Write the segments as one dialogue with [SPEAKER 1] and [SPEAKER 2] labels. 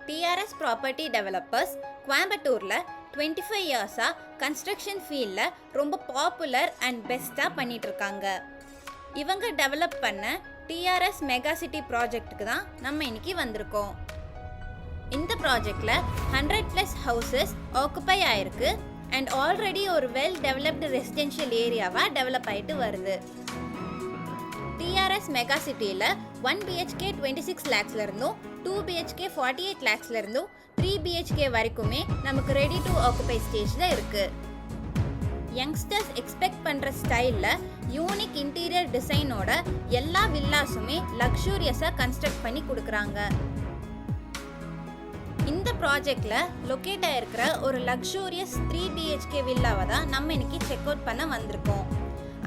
[SPEAKER 1] TRS Property Developers Coimbatore 25 years-ஆ construction field-ல ரொம்ப popular and பெஸ்ட்டாக பண்ணிட்டு இருக்காங்க. இவங்க டெவலப் பண்ண TRS மெகா சிட்டி ப்ராஜெக்ட்டுக்கு தான் நம்ம இன்னைக்கு வந்திருக்கோம். இந்த ப்ராஜெக்டில் 100+ ஹவுசஸ் ஆக்குப்பை ஆயிருக்கு அண்ட் ஆல்ரெடி ஒரு வெல் டெவலப்டு ரெசிடென்ஷியல் ஏரியாவாக டெவலப் ஆகிட்டு வருது. TRS மெகா சிட்டியில் 1BHK 26 lakhsல இருந்தும் 2BHK 48 lakhsல இருந்தும் 3BHK வரைக்குமே நமக்கு ரெடி டு ஆக்குபை ஸ்டேஜில் இருக்குது. யங்ஸ்டர்ஸ் எக்ஸ்பெக்ட் பண்ணுற ஸ்டைலில் யூனிக் இன்டீரியர் டிசைனோட எல்லா வில்லாஸுமே லக்ஸூரியஸாக கன்ஸ்ட்ரக்ட் பண்ணி கொடுக்குறாங்க. இந்த ப்ராஜெக்டில் லொக்கேட் ஆகிருக்கிற ஒரு லக்ஸூரியஸ் 3BHK வில்லாவை தான் நம்ம இன்னைக்கு செக் அவுட் பண்ண வந்திருக்கோம்.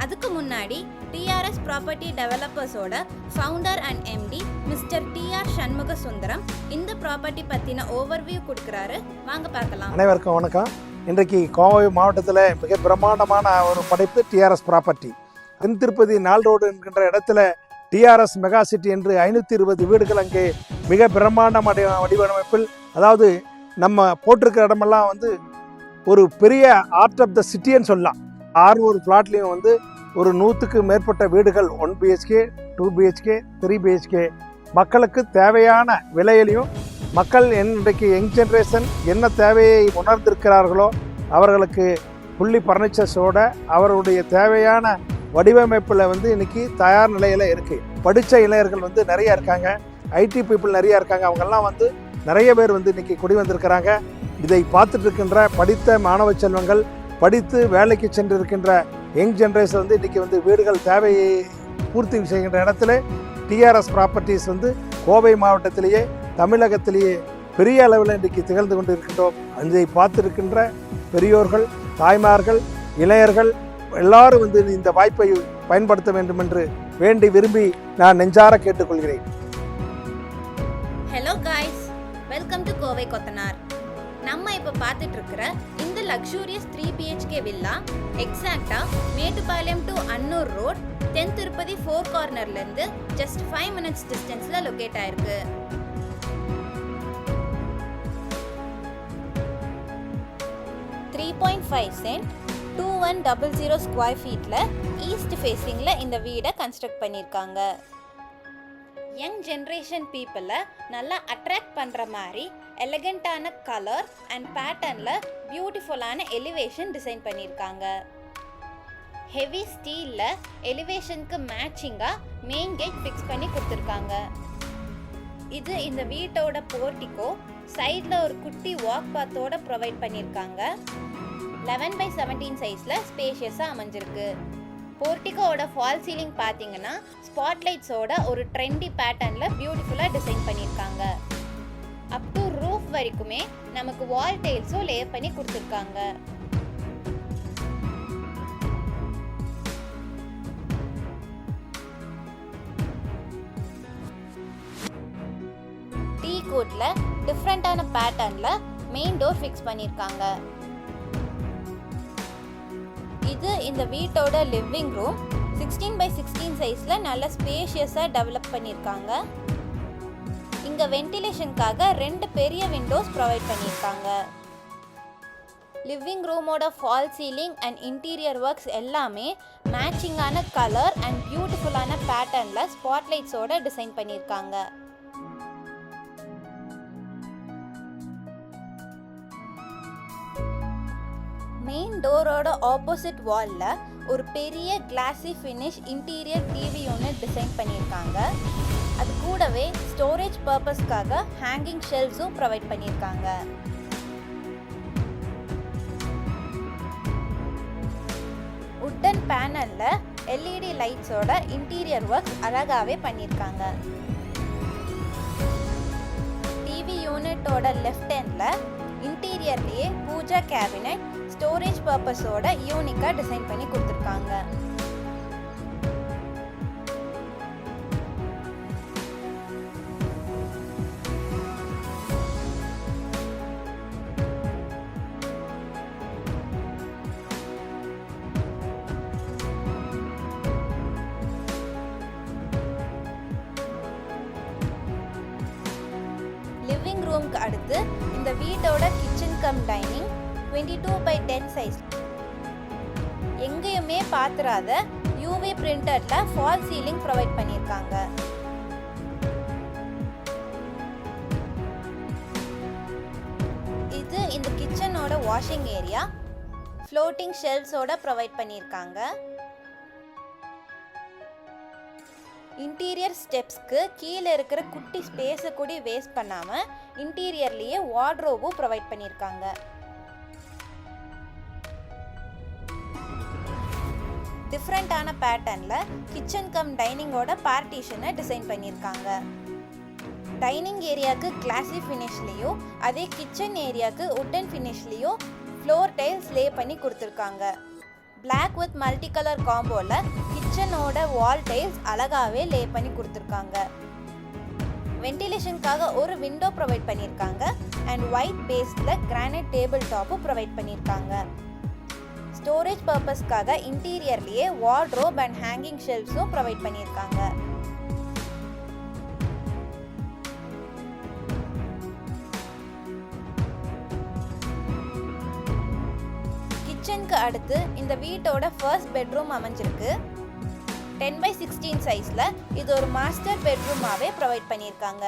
[SPEAKER 1] அதுக்கு முன்னாடி TRS Property Developers-ஓட founder and MD mister TR Shanmuga Sundaram இந்த ப்ராப்பர்ட்டி பற்றின ஓவர்வியூ கொடுக்குறாரு. வாங்க பார்க்கலாம்.
[SPEAKER 2] அனைவருக்கும் வணக்கம். இன்றைக்கு கோவை மாவட்டத்தில் மிக பிரம்மாண்டமான ஒரு படைப்பு TRS ப்ராப்பர்ட்டி. தென்திருப்பதி ரோடு என்கின்ற இடத்துல TRS மெகா சிட்டி என்று 520 வீடுகள் அங்கே மிக பிரம்மாண்டமான வடிவமைப்பில், அதாவது நம்ம போட்டிருக்கிற இடமெல்லாம் ஒரு பெரிய ஆர்ட் ஆஃப் த சிட்டின்னு சொல்லலாம். 600 பிளாட்லேயும் ஒரு 100க்கு மேற்பட்ட வீடுகள் 1BHK 2BHK 3BHK மக்களுக்கு தேவையான விலையிலையும், மக்கள் இன்றைக்கு யங் ஜென்ரேஷன் என்ன தேவையை உணர்ந்திருக்கிறார்களோ அவர்களுக்கு புள்ளி ஃபர்னிச்சர்ஸோட அவர்களுடைய தேவையான வடிவமைப்பில் இன்றைக்கி தயார் நிலையில் இருக்குது. படித்த இளைஞர்கள் நிறையா இருக்காங்க, ஐடி பீப்புள் நிறையா இருக்காங்க. அவங்கெல்லாம் நிறைய பேர் இன்றைக்கி குடி வந்திருக்கிறாங்க. இதை பார்த்துட்டு இருக்கின்ற படித்த மாணவ செல்வங்கள், படித்து வேலைக்கு சென்றிருக்கின்ற யங் ஜென்ரேஷன் இன்றைக்கி வீடுகள் தேவையை பூர்த்தி செய்கின்ற இடத்துல TRS ப்ராப்பர்ட்டிஸ் கோவை மாவட்டத்திலேயே தமிழகத்திலேயே பெரிய அளவில் இன்றைக்கி திகழ்ந்து கொண்டு இருக்கின்றோம். அதை பார்த்துருக்கின்ற பெரியோர்கள், தாய்மார்கள், இளைஞர்கள் எல்லாரும் இந்த வாய்ப்பை பயன்படுத்த வேண்டும் என்று வேண்டி விரும்பி நான் நெஞ்சார கேட்டுக்கொள்கிறேன்.
[SPEAKER 1] Hello guys, welcome to Kovai கொத்தனார். நம்ம இப்போ பார்த்துட்டு இருக்கிற இந்த லக்ஸூரியஸ் 3BHK வில்லா எக்ஸாக்டாக மேட்டுப்பாளையம் டு அன்னூர் ரோட் தென்திருப்பதி 4 கார்னர்லேருந்து ஜஸ்ட் 5 minutes டிஸ்டன்ஸில் லொக்கேட் ஆயிருக்கு. $3.5 2100 ஸ்கொயர் ஃபீட்டில் ஈஸ்ட் ஃபேஸிங்கில் இந்த வீடை கன்ஸ்ட்ரக்ட் பண்ணியிருக்காங்க. யங் ஜென்ரேஷன் பீப்புளை நல்லா அட்ராக்ட் பண்ணுற மாதிரி எலகண்டான கலர் அண்ட் பேட்டர்னில் பியூட்டிஃபுல்லான எலிவேஷன் டிசைன் பண்ணியிருக்காங்க. ஹெவி ஸ்டீலில் எலிவேஷனுக்கு மேட்சிங்காக மெயின் கேட் ஃபிக்ஸ் பண்ணி கொடுத்துருக்காங்க. இது இந்த வீட்டோட போர்ட்டிகோ. சைடில் ஒரு குட்டி வாக் பாத்தோட ப்ரொவைட் பண்ணியிருக்காங்க. 11x17 சைஸில் ஸ்பேஷியஸாக அமைஞ்சிருக்கு. போர்ட்டிகோட ஃபால் சீலிங் பார்த்தீங்கன்னா ஸ்பாட்லைட்ஸோட ஒரு ட்ரெண்டி பேட்டர்னில் பியூட்டிஃபுல்லாக டிசைன் பண்ணியிருக்காங்க. அப் டு ரூஃப் வரைக்குமே நமக்கு வால் டைல்ஸும் லேயர் பண்ணி கொடுத்துருக்காங்க. டீ கோட்டில் டிஃப்ரெண்ட்டான பேட்டர்னில் மெயின் டோர் ஃபிக்ஸ் பண்ணியிருக்காங்க. இது இந்த வீட்டோட லிவிங் ரூம். 16x16 சைஸில் நல்ல ஸ்பேஷியஸாக டெவலப் பண்ணியிருக்காங்க. இங்கே வென்டிலேஷனுக்காக 2 பெரிய விண்டோஸ் ப்ரொவைட் பண்ணியிருக்காங்க. லிவிங் ரூமோட fall ceiling and interior works எல்லாமே மேட்சிங்கான கலர் அண்ட் பியூட்டிஃபுல்லான பேட்டர்னில் ஸ்பாட்லைட்ஸோட டிசைன் பண்ணியிருக்காங்க. மெயின் டோரோட ஆப்போசிட் வாலில் ஒரு பெரிய glassy finish interior TV unit design பண்ணியிருக்காங்க. அது கூடவே ஸ்டோரேஜ் பர்பஸ்க்காக ஹேங்கிங் ஷெல்ஃப்ஸும் ப்ரொவைட் பண்ணியிருக்காங்க. உட்டன் பேனலில் LED லைட்ஸோட இன்டீரியர் ஒர்க்ஸ் அழகாகவே பண்ணியிருக்காங்க. டிவி யூனிட்டோட லெஃப்ட் ஹேண்டில் இன்டீரியர்லேயே பூஜா கேபினட் ஸ்டோரேஜ் பர்பஸோட யூனிக்காக டிசைன் பண்ணி கொடுத்துருக்காங்க. லிவிங் ரூம்க்கு அடுத்து இந்த வீட்டோட kitchen come dining 22x10 size. எங்கேயுமே பாத்திராத யூவி பிரிண்டர்ல ஃபால் சீலிங் ப்ரொவைட் பண்ணியிருக்காங்க. இது இந்த கிச்சனோட வாஷிங் ஏரியா. ஃப்ளோட்டிங் ஷெல்ஃப்ஸோட ப்ரொவைட் பண்ணியிருக்காங்க. இன்டீரியர் ஸ்டெப்ஸ்க்கு கீழே இருக்கிற குட்டி ஸ்பேஸை கூட வேஸ்ட் பண்ணாமல் இன்டீரியர்லேயே வார்ட்ரோபும் ப்ரொவைட் பண்ணியிருக்காங்க. டிஃப்ரெண்ட்டான பேட்டர்னில் கிச்சன் கம் டைனிங்கோட பார்ட்டிஷனை டிசைன் பண்ணியிருக்காங்க. டைனிங் ஏரியாவுக்கு கிளாசி ஃபினிஷ்லேயும் அதே கிச்சன் ஏரியாவுக்கு உட்டன் ஃபினிஷ்லேயும் ஃப்ளோர் டைல்ஸ் லே பண்ணி கொடுத்துருக்காங்க. பிளாக் வித் மல்டி கலர் காம்போவில் கிச்சனோட வால் டைல்ஸ் அழகாகவே லே பண்ணி கொடுத்துருக்காங்க. வென்டிலேஷனுக்காக ஒரு விண்டோ ப்ரொவைட் பண்ணியிருக்காங்க அண்ட் ஒயிட் பேஸில் கிரானைட் டேபிள் டாப்பும் ப்ரொவைட் பண்ணியிருக்காங்க. ஸ்டோரேஜ் பர்பஸ்க்காக இன்டீரியர்லேயே வார்ட்ரோப் அண்ட் ஹேங்கிங் ஷெல்ஃப்ஸும் ப்ரொவைட் பண்ணியிருக்காங்க. கிச்சனுக்கு அடுத்து இந்த வீட்டோட ஃபர்ஸ்ட் பெட்ரூம் அமைஞ்சிருக்கு. 10x16 சைஸில் இது ஒரு மாஸ்டர் பெட்ரூமாகவே ப்ரொவைட் பண்ணியிருக்காங்க.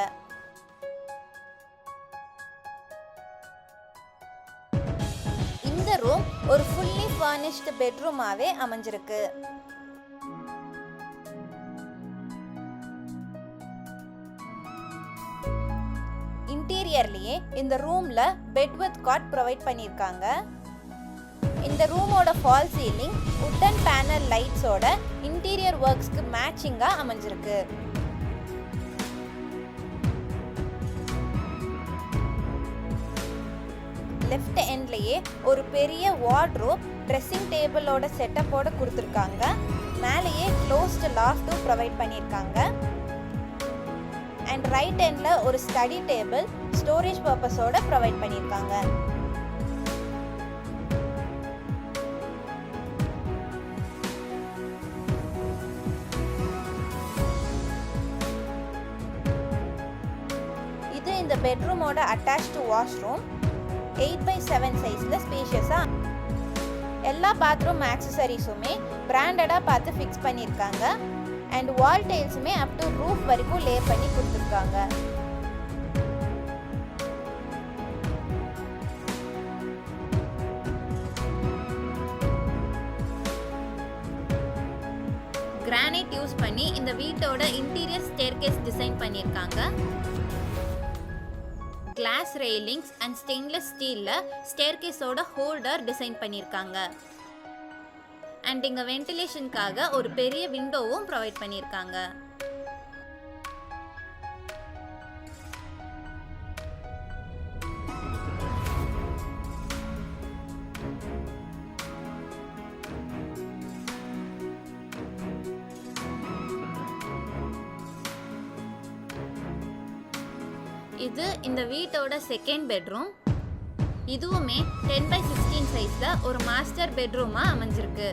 [SPEAKER 1] இந்த ரூம் ஒரு ஃபுல்லி ஃபர்னிஷ்டு பெட்ரூமாகவே அமைஞ்சிருக்கு. இன்டீரியர்லேயே இந்த ரூமில் பெட் வித் காட் ப்ரொவைட் பண்ணியிருக்காங்க. இந்த ரூமோட ஃபால் சீலிங் உட்டன் பேனல் லைட்ஸோட இன்டீரியர் ஒர்க்ஸ்க்கு மேட்சிங்காக அமைஞ்சிருக்கு. லெஃப்ட் எண்ட்லேயே ஒரு பெரிய வார்ட்ரோப் ட்ரெஸ்ஸிங் டேபிளோட செட்டப்போட கொடுத்துருக்காங்க. மேலேயே க்ளோஸ்டு லாஃப்ட்டும் ப்ரொவைட் பண்ணியிருக்காங்க. அண்ட் ரைட் எண்டில் ஒரு ஸ்டடி டேபிள் ஸ்டோரேஜ் பர்பஸோட ப்ரொவைட் பண்ணியிருக்காங்க. இது இந்த பெட்ரூமோட அட்டாச்டு வாஷ்ரூம். 8x7 சைஸில் ஸ்பேஷியஸாக எல்லா பாத்ரூம் ஆக்சசரிஸுமே பிராண்டடாக பார்த்து ஃபிக்ஸ் பண்ணியிருக்காங்க. அண்ட் வால் டைல்ஸுமே அப் டு ரூஃப் வரைக்கும் லே பண்ணி கொடுத்துருக்காங்க. கிரானைட் யூஸ் பண்ணி இந்த வீட்டோட இன்டீரியர் ஸ்டேர்கேஸ் டிசைன் பண்ணியிருக்காங்க. கிளாஸ் ரெயிலிங்ஸ் அண்ட் ஸ்டெயின்லெஸ் ஸ்டீலில் ஸ்டேர்கேஸோட ஹோல்டர் டிசைன் பண்ணியிருக்காங்க. அண்ட் இங்கே வென்டிலேஷனுக்காக ஒரு பெரிய விண்டோவும் ப்ரொவைட் பண்ணியிருக்காங்க. இது இந்த வீட்டோட செகண்ட் பெட்ரூம். இதுவுமே 10x16 சைஸில் ஒரு மாஸ்டர் பெட்ரூமாக அமைஞ்சிருக்கு.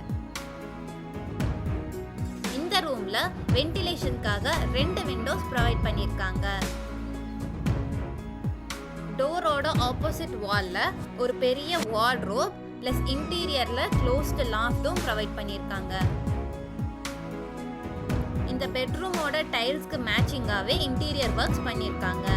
[SPEAKER 1] இந்த ரூமில் வென்டிலேஷனுக்காக 2 விண்டோஸ் ப்ரொவைட் பண்ணியிருக்காங்க. டோரோட ஆப்போசிட் வாலில் ஒரு பெரிய வார்ட்ரோப் ப்ளஸ் இன்டீரியரில் க்ளோஸ்டு லாஃப்ட்டும் ப்ரொவைட் பண்ணியிருக்காங்க. இந்த பெட்ரூமோட டைல்ஸ்க்கு மேட்சிங்காகவே இன்டீரியர் ஒர்க்ஸ் பண்ணியிருக்காங்க.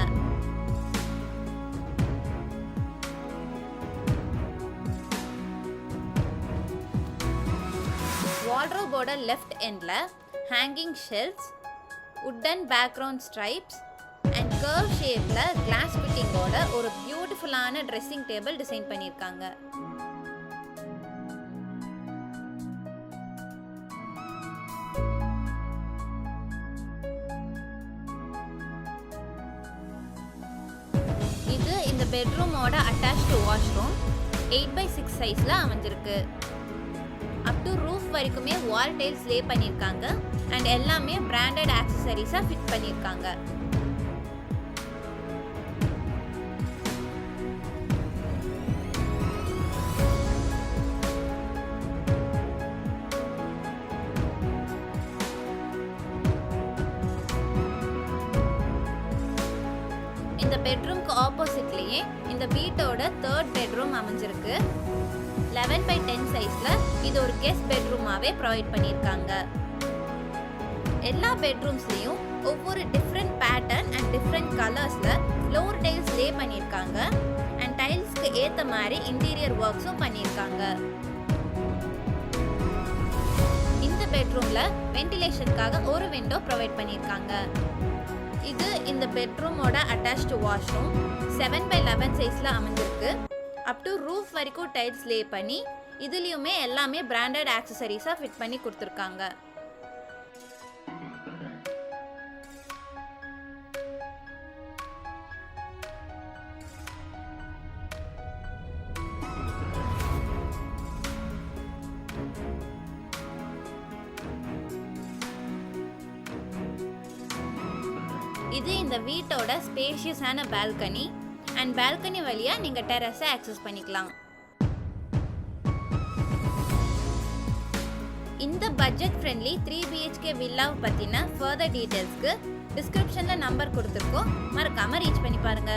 [SPEAKER 1] வார்ட்ரோபோட லெஃப்ட் எண்டில் hanging shelves, wooden background stripes and curve ஷேப்பில் கிளாஸ் ஃபிட்டிங்கோட ஒரு பியூட்டிஃபுல்லான ட்ரெஸ்ஸிங் டேபிள் டிசைன் பண்ணியிருக்காங்க. இது இந்த பெட்ரூமோட அட்டாச்டு வாஷ்ரூம். 8x6 சைஸில் அமைஞ்சிருக்கு. அப் டு ரூஃப் வரைக்குமே வால் டைல்ஸ் லே பண்ணியிருக்காங்க அண்ட் எல்லாமே பிராண்டட் ஆக்சசரிஸாக ஃபிட் பண்ணியிருக்காங்க. இந்த பெட்ரூம் வீட்டுக்கு ஆப்போசிட்லயே இந்த வீட்டோட 3rd பெட்ரூம் அமைஞ்சிருக்கு. 11x10 சைஸ்ல இது ஒரு கெஸ்ட் பெட்ரூமாவே ப்ரொவைட் பண்ணியிருக்காங்க. எல்லா பெட்ரூம்ஸ்லயும் ஒவ்வொரு டிஃப்ரெண்ட் பேட்டர்ன் அண்ட் டிஃப்ரெண்ட் கலர்ஸ்ல ஃப்ளோர் டைல்ஸ் லே பண்ணியிருக்காங்க அண்ட் டைல்ஸ்க்கு ஏத்த மாதிரி இன்டீரியர் ஒர்க்ஸும் பண்ணியிருக்காங்க. இந்த பெட்ரூம்ல வென்டிலேஷனுக்காக ஒரு விண்டோ ப்ரொவைட் பண்ணியிருக்காங்க. இது இந்த பெட்ரூமோட அட்டாச்டு வாஷ்ரூம் 7x11 சைஸ்ல அமைஞ்சிருக்கு. அப் டு ரூஃப் வரைக்கும் டைல்ஸ் லே பண்ணி இதுலயுமே எல்லாமே பிராண்டட் ஆக்சசரிஸா ஃபிட் பண்ணி கொடுத்துருக்காங்க. இது இந்த வீட்டோட ஸ்பேஷியஸான பால்கனி அண்ட் பால்கனி வழியா நீங்க டெரஸை ஆக்சஸ் பண்ணிக்கலாம். இந்த பட்ஜெட் ஃப்ரெண்ட்லி 3BHK வில்லாவை பத்தின ஃபர்தர் டீடைல்ஸ்க்கு டிஸ்கிரிப்ஷன்ல நம்பர் கொடுத்துருக்கோம், மறக்காம ரீச் பண்ணி பாருங்க.